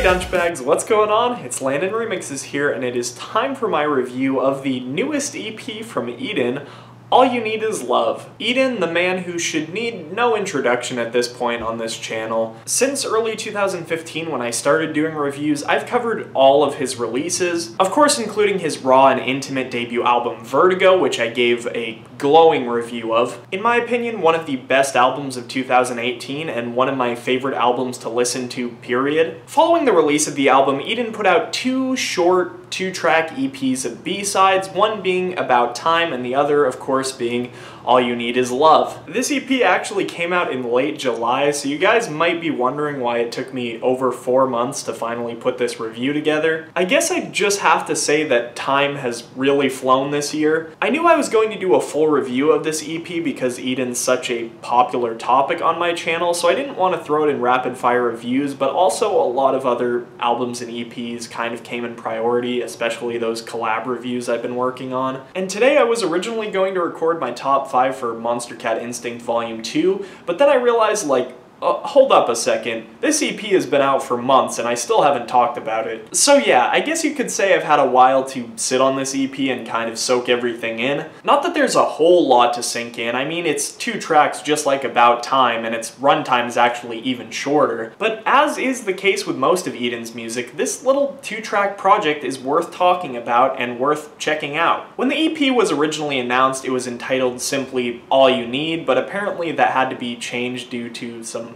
douchebags, what's going on? It's Landon Remixes here, and it is time for my review of the newest EP from Eden, All You Need Is Love. Eden, the man who should need no introduction at this point on this channel. Since early 2015 when I started doing reviews, I've covered all of his releases, of course including his raw and intimate debut album Vertigo, which I gave a glowing review of. In my opinion, one of the best albums of 2018 and one of my favorite albums to listen to, period. Following the release of the album, Eden put out two short, two-track EPs of B-sides, one being About Time and the other, of course, being All You Need Is Love. This EP actually came out in late July, so you guys might be wondering why it took me over 4 months to finally put this review together. I guess I just have to say that time has really flown this year. I knew I was going to do a full review of this EP because Eden's such a popular topic on my channel, so I didn't want to throw it in rapid-fire reviews, but also a lot of other albums and EPs kind of came in priority, especially those collab reviews I've been working on. And today I was originally going to record my top 5 for Monstercat Instinct Volume 2, but then I realized, like, hold up a second, this EP has been out for months and I still haven't talked about it. So yeah, I guess you could say I've had a while to sit on this EP and kind of soak everything in. Not that there's a whole lot to sink in, I mean it's 2 tracks just like About Time and its runtime is actually even shorter. But as is the case with most of Eden's music, this little 2-track project is worth talking about and worth checking out. When the EP was originally announced, it was entitled simply All You Need, but apparently that had to be changed due to some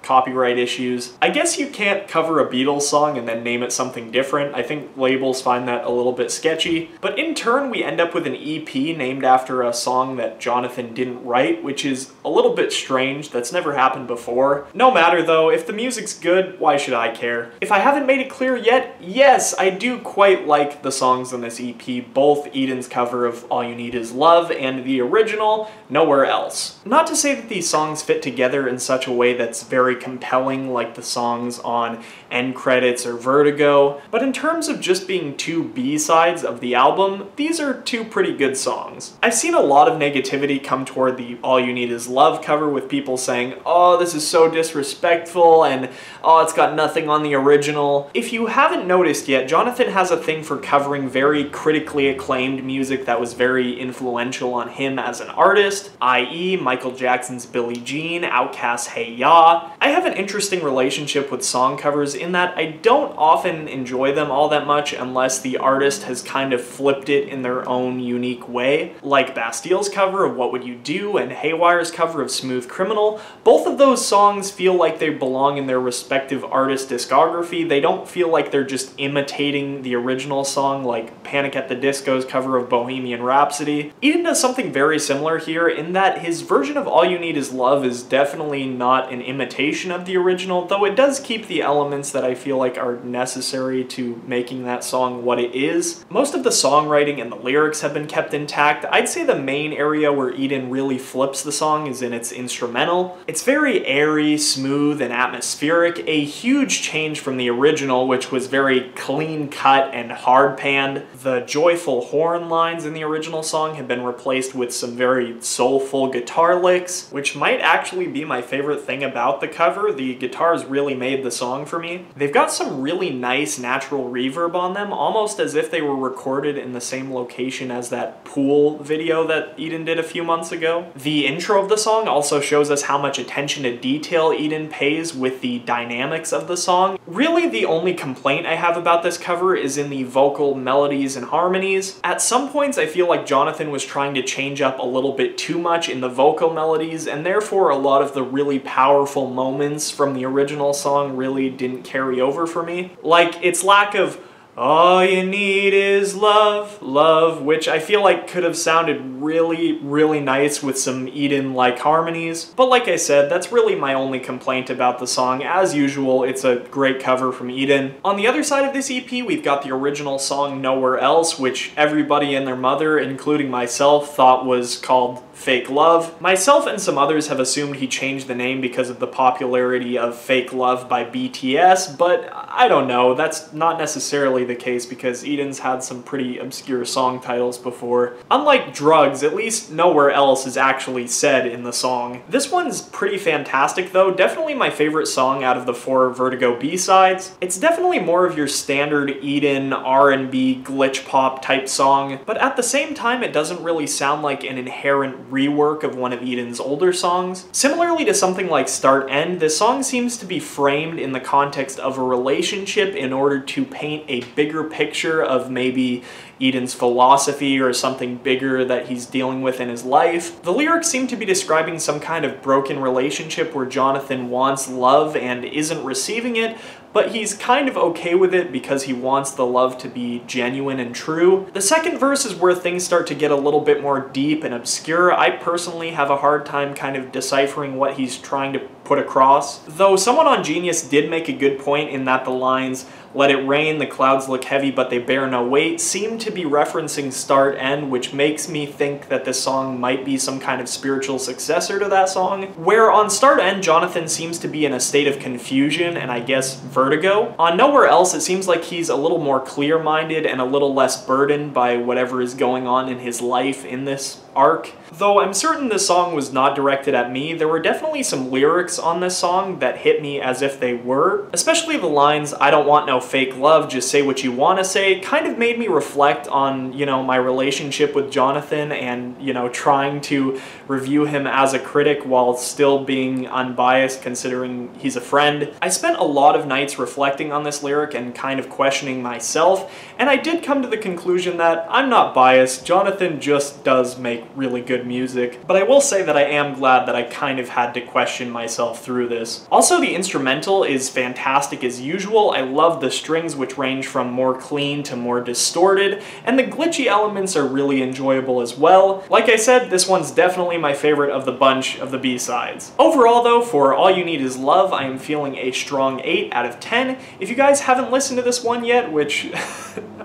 copyright issues. I guess you can't cover a Beatles song and then name it something different. I think labels find that a little bit sketchy. But in turn, we end up with an EP named after a song that Jonathan didn't write, which is a little bit strange. That's never happened before. No matter though, if the music's good, why should I care? If I haven't made it clear yet, yes, I do quite like the songs on this EP, both Eden's cover of All You Need Is Love and the original, Nowhere Else. Not to say that these songs fit together in such a way that's very compelling like the songs on End Credits or Vertigo, but in terms of just being 2 B-sides of the album, these are 2 pretty good songs. I've seen a lot of negativity come toward the All You Need Is Love cover with people saying, oh, this is so disrespectful, and oh, it's got nothing on the original. If you haven't noticed yet, Jonathan has a thing for covering very critically acclaimed music that was very influential on him as an artist, i.e. Michael Jackson's Billie Jean, Outkast's Hey Ya. I have an interesting relationship with song covers in that I don't often enjoy them all that much unless the artist has kind of flipped it in their own unique way. Like Bastille's cover of What Would You Do and Haywire's cover of Smooth Criminal. Both of those songs feel like they belong in their respective artist discography. They don't feel like they're just imitating the original song like Panic at the Disco's cover of Bohemian Rhapsody. Eden does something very similar here in that his version of All You Need Is Love is definitely not an imitation of the original, though it does keep the elements that I feel like are necessary to making that song what it is. Most of the songwriting and the lyrics have been kept intact. I'd say the main area where Eden really flips the song is in its instrumental. It's very airy, smooth, and atmospheric, a huge change from the original, which was very clean-cut and hard-panned. The joyful horn lines in the original song have been replaced with some very soulful guitar licks, which might actually be my favorite thing about the cover. The guitars really made the song for me. They've got some really nice natural reverb on them, almost as if they were recorded in the same location as that pool video that Eden did a few months ago. The intro of the song also shows us how much attention to detail Eden pays with the dynamics of the song. Really, the only complaint I have about this cover is in the vocal melodies and harmonies. At some points, I feel like Jonathan was trying to change up a little bit too much in the vocal melodies, and therefore a lot of the really powerful moments from the original song really didn't carry over for me. Like its lack of all you need is love, love, which I feel like could have sounded really, really nice with some Eden-like harmonies. But like I said, that's really my only complaint about the song. As usual, it's a great cover from Eden. On the other side of this EP, we've got the original song Nowhere Else, which everybody and their mother, including myself, thought was called Fake Love. Myself and some others have assumed he changed the name because of the popularity of Fake Love by BTS, but I don't know, that's not necessarily necessarily the case because Eden's had some pretty obscure song titles before. Unlike Drugs, at least Nowhere Else is actually said in the song. This one's pretty fantastic though, definitely my favorite song out of the 4 Vertigo B-sides. It's definitely more of your standard Eden R&B glitch pop type song, but at the same time it doesn't really sound like an inherent rework of one of Eden's older songs. Similarly to something like Start End, this song seems to be framed in the context of a relationship in order to paint a bigger picture of maybe Eden's philosophy or something bigger that he's dealing with in his life. The lyrics seem to be describing some kind of broken relationship where Jonathan wants love and isn't receiving it, but he's kind of okay with it because he wants the love to be genuine and true. The second verse is where things start to get a little bit more deep and obscure. I personally have a hard time kind of deciphering what he's trying to put across. Though someone on Genius did make a good point in that the lines, "Let it rain, the clouds look heavy but they bear no weight," seem to be referencing Start End, which makes me think that this song might be some kind of spiritual successor to that song. Where on Start End, Jonathan seems to be in a state of confusion and I guess vertigo. On Nowhere Else, it seems like he's a little more clear-minded and a little less burdened by whatever is going on in his life in this arc. Though I'm certain this song was not directed at me, there were definitely some lyrics on this song that hit me as if they were. Especially the lines, "I don't want no fake love, just say what you want to say," kind of made me reflect on, you know, my relationship with Jonathan and, you know, trying to review him as a critic while still being unbiased considering he's a friend. I spent a lot of nights reflecting on this lyric and kind of questioning myself, and I did come to the conclusion that I'm not biased, Jonathan just does make really good music. But I will say that I am glad that I kind of had to question myself through this. Also, the instrumental is fantastic as usual. I love the strings, which range from more clean to more distorted, and the glitchy elements are really enjoyable as well. Like I said, this one's definitely my favorite of the bunch of the B-sides. Overall though, for All You Need Is Love, I am feeling a strong 8 out of 10. If you guys haven't listened to this one yet, which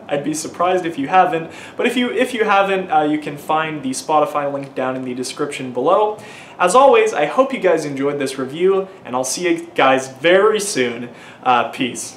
I'd be surprised if you haven't, but if you haven't, you can find the Spotify link down in the description below. As always, I hope you guys enjoyed this review, and I'll see you guys very soon. Peace.